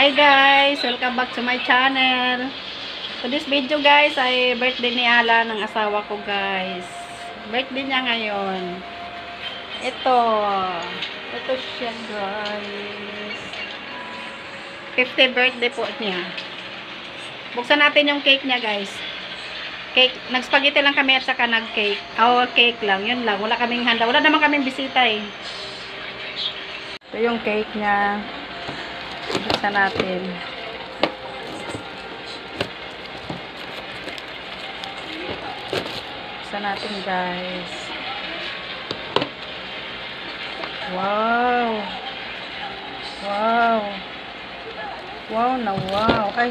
Hi guys! Welcome back to my channel. So this video guys ay birthday ni Ala ng asawa ko guys. Birthday niya ngayon. Ito siya guys. 50th birthday po niya. Buksan natin yung cake niya guys. Cake, nag-spaghetti lang kami at saka nag-cake. Cake lang, yun lang. Wala kaming handa. Wala naman kaming bisita eh. Ito yung cake niya. Buksan natin. Buksan natin guys. Wow! Wow! Wow na wow! Ay!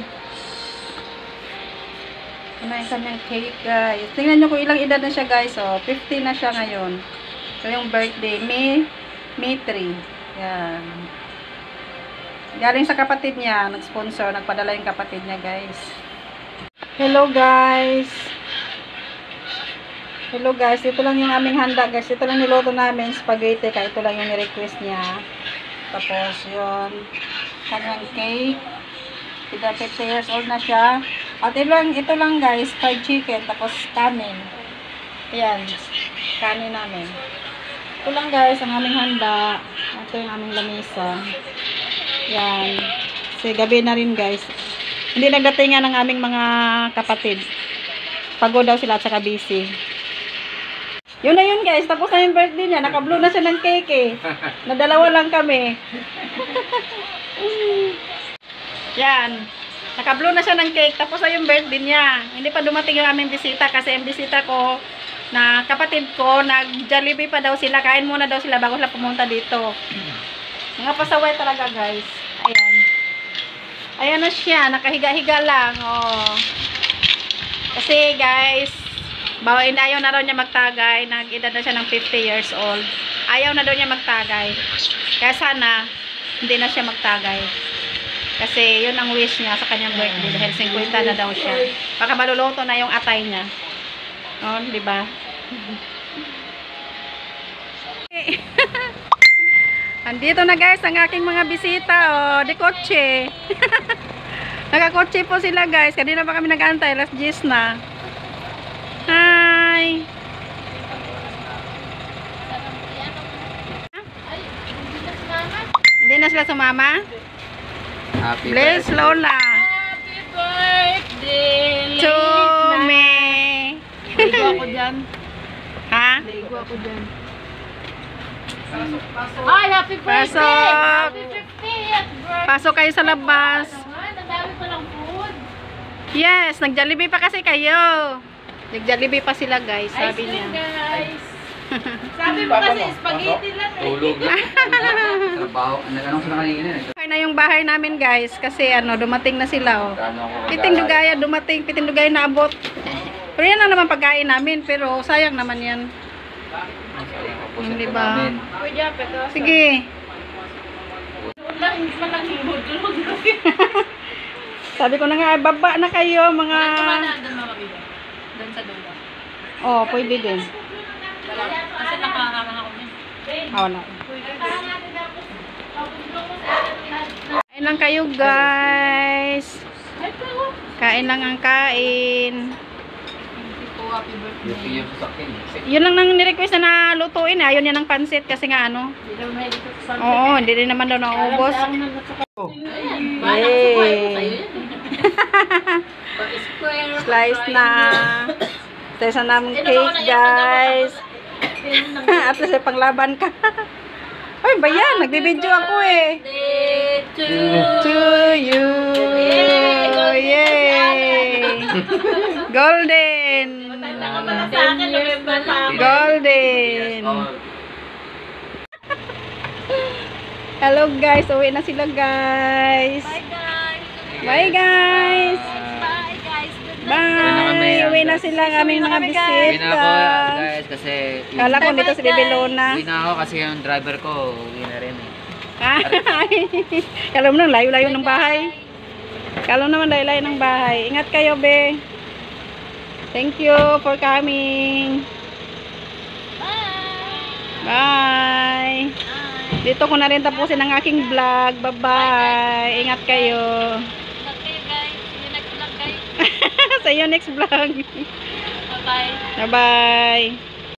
Ano yung kanyang cake guys. Tingnan nyo kung ilang edad na siya guys. Oh, 50 na siya ngayon. So yung birthday. May 3. Yan. Galing sa kapatid niya. Nag-sponsor. Nagpadala yung kapatid niya guys. Hello guys. Hello guys. Ito lang yung aming handa guys. Ito lang niluto namin. Spaghetti. Kaya ito lang yung ni-request niya. Tapos yun. Kanyang cake. 50 years old na siya. At ito lang guys, fried chicken, tapos kanin. Ayan, kanin namin. Ito lang guys, ang aming handa. Ito yung aming lamesa. Ayan. Kasi gabi na rin guys. Hindi nagdatingan ng aming mga kapatid. Pagod daw sila at saka busy. Yun na yun guys, tapos na yung birthday niya. Naka-blue na siya ng cake eh. Nadalawa lang kami. Yan. Naka-blue na siya ng cake. Tapos na yung birthday niya. Hindi pa dumating yung aming bisita. Kasi yung bisita ko, na kapatid ko, nag-Jollibee pa daw sila. Kain muna daw sila bago sila pumunta dito. Mga pasaway talaga guys. Ayan. Ayan na siya. Nakahiga-higa lang. Oh. Kasi guys, ayaw na daw niya magtagay. Nag-edad na siya ng 50 years old. Ayaw na daw niya magtagay. Kaya sana, hindi na siya magtagay. Kasi yun ang wish niya sa kanyang birthday. Dahil 50 na daw siya. Baka maluluto na yung atay niya. Oh, di ba? Andito na guys ang aking mga bisita. Oh, di kotse. Nakakotse po sila guys. Kanina pa kami nag-antay. Alas 10 na. Hi! Hindi na sila sumama? Happy Bless birthday. Lola. Happy birthday To me. Ligo ako dyan. Ha? Ligo ako dyan. Ay, happy birthday! Pasok. Happy 50th birthday! Pasok kayo sa labas. Ang dami palang food. Yes, nag-Jollibee pa kasi kayo. Nag-Jollibee pa sila guys, sabi Ice niya. cream, guys. Sabi mo kasi spaghetti lang eh. Tulog lang. Trabaho. Nag-anong sila kanina eh. Okay na yung bahay namin guys kasi dumating na sila oh. Piting Dugaya dumating, Piting Dugaya naabot. Pero yan lang naman pagkain namin pero sayang naman yan. Hindi ba? Pwede ito. Sige. Hindi man lang tulog. Sabi ko na nga, baba na kayo mga... Doon makabila. Doon sa dulo. Oh, pwede din. Kasi nakakama ako din. Wala. Kain lang kayo guys. Kain lang ang kain. Happy birthday. Yung pinyam sa sakin. Yun lang nang ni-request na nalutuin. Ayaw niya ng pansit kasi nga Oo, hindi rin naman daw naubos. Yay! Slice na. Slice na namin cake guys. At least ay panglaban ka. Ay, bayan. Nagbibidyo ako eh. To you. Yay! Golden. Golden. Hello guys. Uwi na sila guys. Bye guys. Bye guys. Bye guys. Bye. Uwi na sila ang aming mga Uwi bisita. na ako guys kasi... Kala ko dito si Bebe Lona. Uwi na ako kasi yung driver ko uwi na rin eh. Kala mo nang layo-layo ng bahay. Kala mo naman layo-layo ng bahay. Ingat kayo, be. Thank you for coming. Bye. Bye. Bye. Dito ko na rin tapusin ang aking vlog. Bye-bye. Ingat kayo. Ingat kayo guys. See you next vlog guys. Sa iyo next vlog. Bye-bye. Bye-bye.